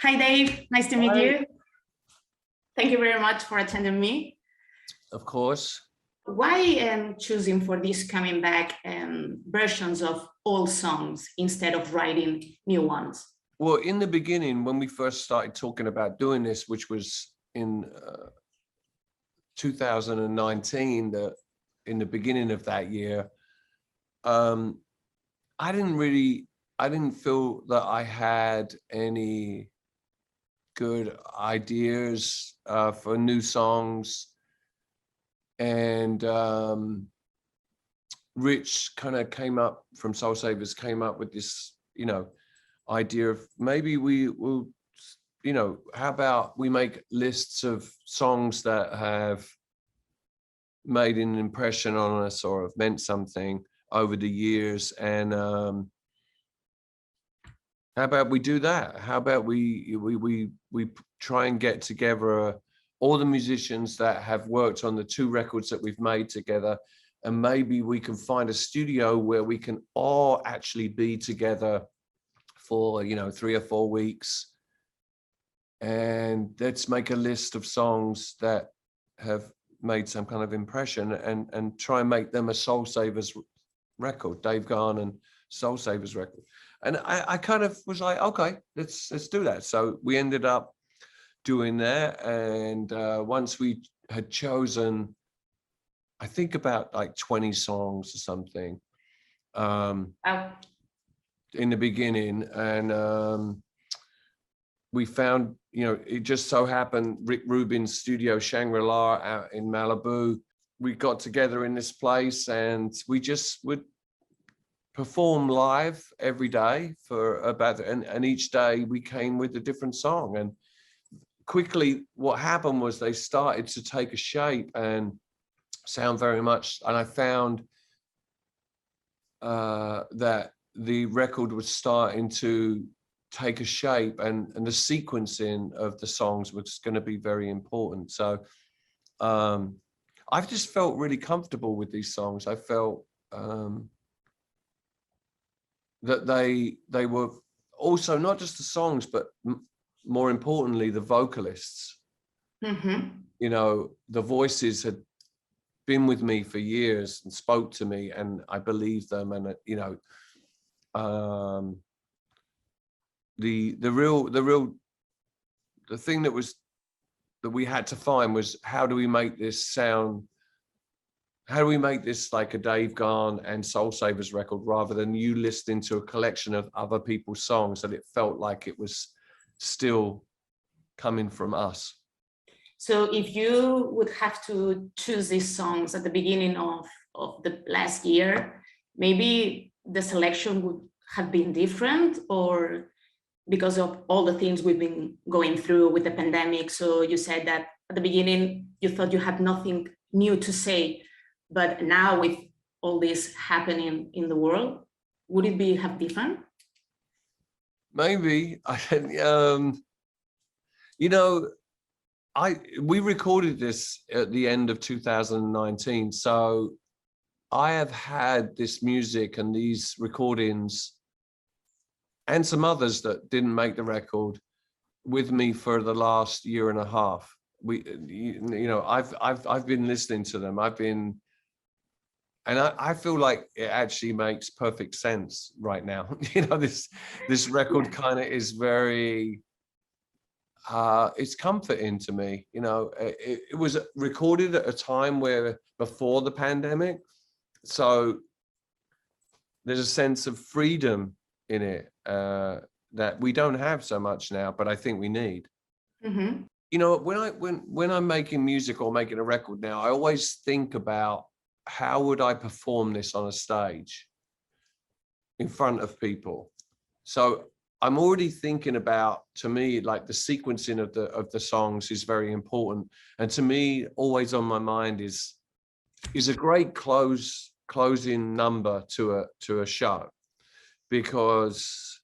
Hi, Dave. Nice to meet you. Thank you very much for attending me. Of course. Why choosing for these coming back versions of old songs instead of writing new ones? Well, in the beginning, when we first started talking about doing this, which was in 2019, in the beginning of that year, I didn't feel that I had any good ideas for new songs. And Rich kind of came up from Soul Savers, came up with this, idea of maybe we will, how about we make lists of songs that have made an impression on us or have meant something over the years, and how about we do that? How about we try and get together all the musicians that have worked on the 2 records that we've made together, and maybe we can find a studio where we can all actually be together for 3 or 4 weeks, and let's make a list of songs that have made some kind of impression and try and make them a Soul Savers record, Dave Gahan and Soul Savers record. And I kind of was like, okay, let's do that. So we ended up doing that, and once we had chosen, I think about like 20 songs or something in the beginning, and we found, it just so happened Rick Rubin's studio Shangri-La out in Malibu, we got together in this place, and we just would perform live every day for about, and each day we came with a different song. And quickly what happened was they started to take a shape and sound very much, and I found that the record was starting to take a shape, and the sequencing of the songs was going to be very important. So I've just felt really comfortable with these songs. I felt that they were also not just the songs, but more importantly, the vocalists. The voices had been with me for years and spoke to me, and I believed them. And the thing that we had to find was, how do we make this sound? How do we make this like a Dave Gahan and Soul Savers record, rather than you listening to a collection of other people's songs, that it felt like it was still coming from us? So if you would have to choose these songs at the beginning of the last year, maybe the selection would have been different, or because of all the things we've been going through with the pandemic. So you said that at the beginning you thought you had nothing new to say, but now with all this happening in the world, would it be have different? Maybe. We recorded this at the end of 2019, so I have had this music and these recordings and some others that didn't make the record with me for the last year and a half. I've been listening to them. And I feel like it actually makes perfect sense right now. This record kind of is very, it's comforting to me. It was recorded at a time before the pandemic, so there's a sense of freedom in it that we don't have so much now, but I think we need. When I'm making music or making a record now, I always think about, how would I perform this on a stage in front of people? So I'm already thinking about, to me, like the sequencing of the songs is very important. And to me, always on my mind is a great closing number to a show, because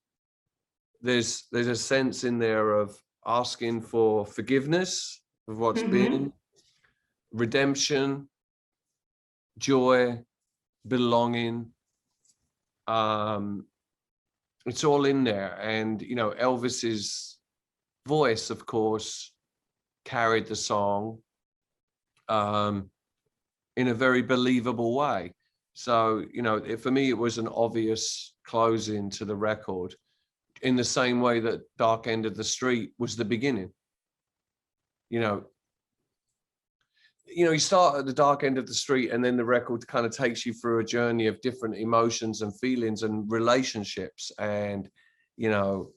there's a sense in there of asking for forgiveness of what's been, redemption, joy, belonging. It's all in there. And Elvis's voice, of course, carried the song in a very believable way. So, you know, for me, it was an obvious closing to the record, in the same way that Dark End of the Street was the beginning. You know, you start at the dark end of the street, and then the record kind of takes you through a journey of different emotions and feelings and relationships, and, you know,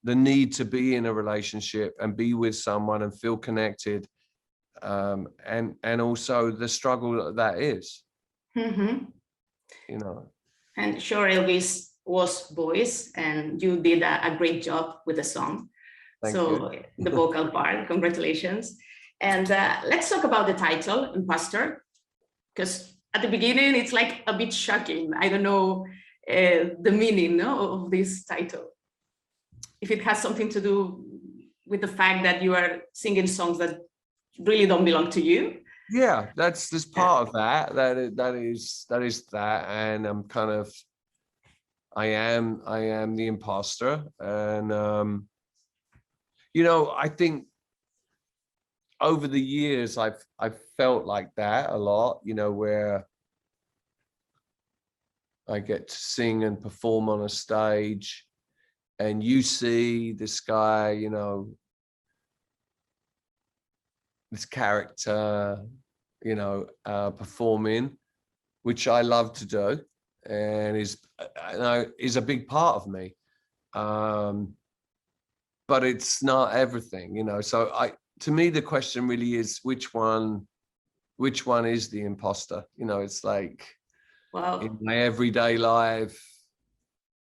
the need to be in a relationship and be with someone and feel connected, and also the struggle that is. Mm-hmm. You know. And sure, Elvis was voice, and you did a great job with the song. Thank so you. The vocal part, congratulations. And let's talk about the title, Imposter, because at the beginning it's like a bit shocking. I don't know the meaning, no, of this title. If it has something to do with the fact that you are singing songs that really don't belong to you. Yeah, that's part of that. That is that, and I'm kind of, I am the imposter, and you know, I think over the years I've felt like that a lot. You know, where I get to sing and perform on a stage, and you see this guy, you know, this character, you know, performing, which I love to do, and is a big part of me. But it's not everything, you know. So to me, the question really is, which one is the imposter? You know, it's like, wow, in my everyday life,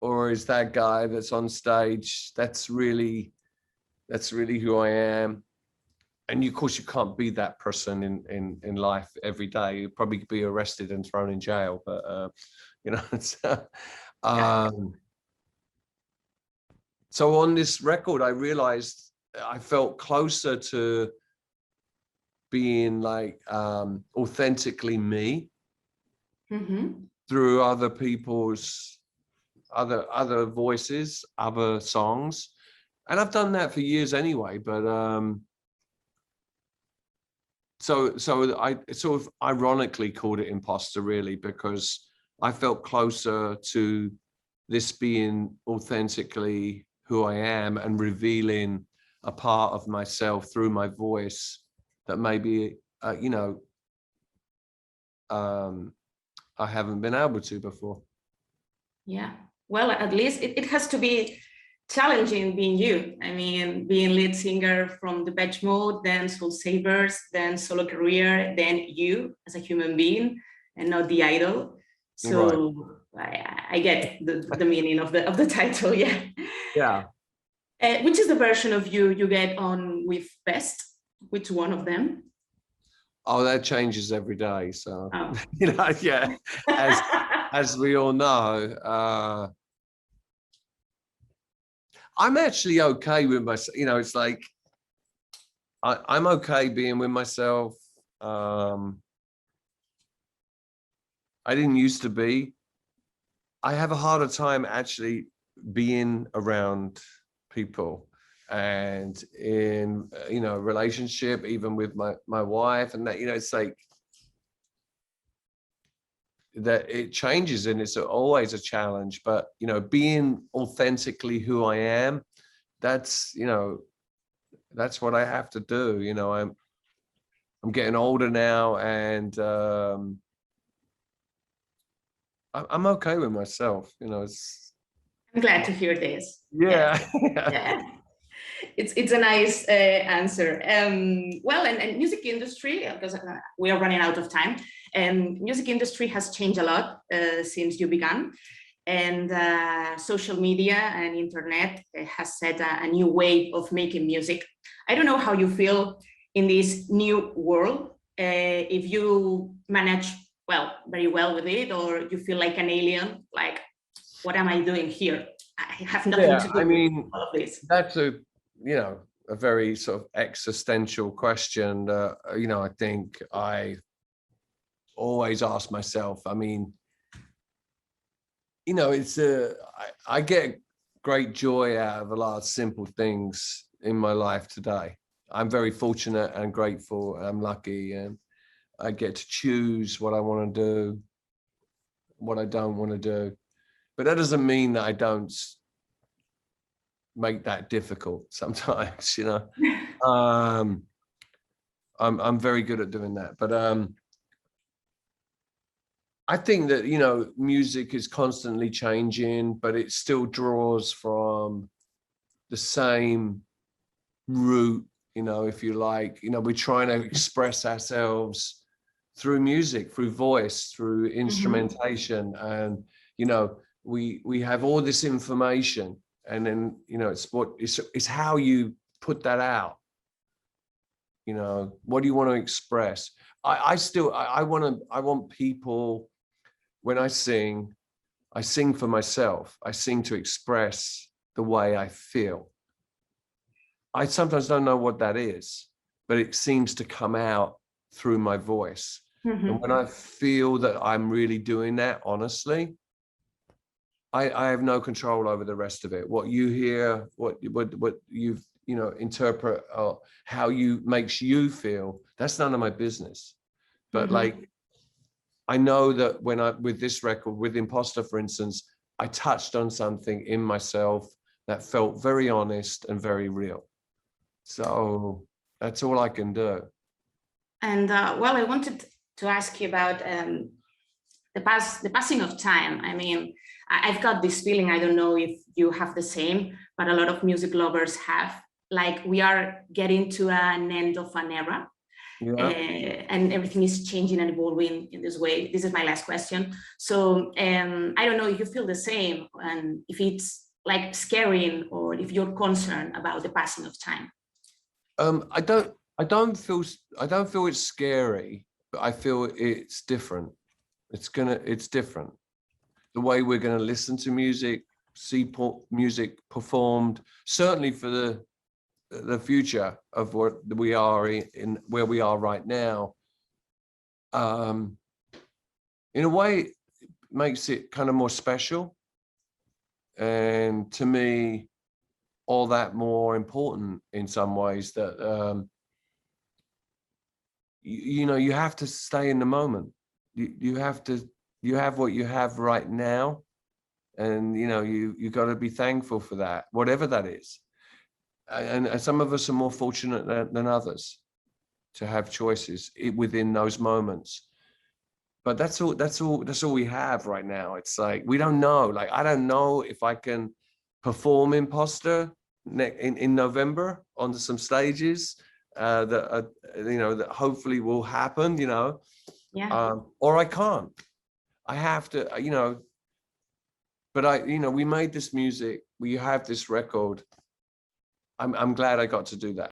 or is that guy that's on stage, that's really who I am. And of course, you can't be that person in life every day. You'd probably be arrested and thrown in jail. But you know, it's, so on this record, I realized I felt closer to being like authentically me, through other people's other voices, other songs, and I've done that for years anyway. But so I sort of ironically called it Imposter, really, because I felt closer to this being authentically who I am and revealing a part of myself through my voice that maybe you know, I haven't been able to before. Yeah. Well, at least it has to be challenging being you. I mean, being lead singer from Depeche Mode, then Soul Savers, then solo career, then you as a human being and not the idol. So right. I get the meaning of the title. Yeah. Yeah. Which is the version of you get on with Best? Which one of them? Oh, that changes every day. So, you know, yeah, as we all know, I'm actually okay with myself. You know, it's like, I'm okay being with myself. I didn't used to be. I have a harder time actually being around people and in, you know, relationship, even with my wife, and that, you know, it's like that it changes and it's always a challenge. But, you know, being authentically who I am, that's, you know, that's what I have to do. You know, I'm getting older now, and I'm okay with myself. You know, it's. I'm glad to hear this. Yeah. Yeah. It's a nice answer. Well, and music industry, because we are running out of time, and music industry has changed a lot since you began, and social media and internet has set a new way of making music. I don't know how you feel in this new world, if you manage very well with it, or you feel like an alien, like, what am I doing here? I have nothing to do with all of this. That's a, you know, a very sort of existential question. You know, I think I always ask myself, I mean, you know, it's I get great joy out of a lot of simple things in my life today. I'm very fortunate and grateful. I'm lucky, and I get to choose what I want to do, what I don't want to do. But that doesn't mean that I don't make that difficult sometimes, you know. I'm very good at doing that. But I think that, you know, music is constantly changing, but it still draws from the same root, you know, if you like. You know, we're trying to express ourselves through music, through voice, through instrumentation. And, you know, we have all this information, and then, you know, it's how you put that out. You know, what do you want to express? I want people, when I sing for myself. I sing to express the way I feel. I sometimes don't know what that is, but it seems to come out through my voice. And when I feel that I'm really doing that, honestly, I have no control over the rest of it. What you hear, what you've, you know, interpret, or how you makes you feel, that's none of my business. But like, I know that when with this record, with Imposter, for instance, I touched on something in myself that felt very honest and very real. So that's all I can do. And well, I wanted to ask you about the passing of time. I mean, I've got this feeling, I don't know if you have the same, but a lot of music lovers have, like, we are getting to an end of an era. Yeah. And everything is changing and evolving in this way. This is my last question. So I don't know if you feel the same, and if it's like scaring, or if you're concerned about the passing of time. I don't feel it's scary, but I feel it's different. It's different. The way we're gonna listen to music, see music performed, certainly for the future of what we are in where we are right now, in a way makes it kind of more special, and to me all that more important in some ways. That you know, you have to stay in the moment. You have what you have right now, and you know, you got to be thankful for that, whatever that is. And some of us are more fortunate than others to have choices within those moments. But that's all we have right now. It's like, we don't know. Like, I don't know if I can perform Imposter in November on some stages that you know, that hopefully will happen, you know. Yeah. Or I can't. I have to, you know. But you know, we made this music. We have this record. I'm glad I got to do that.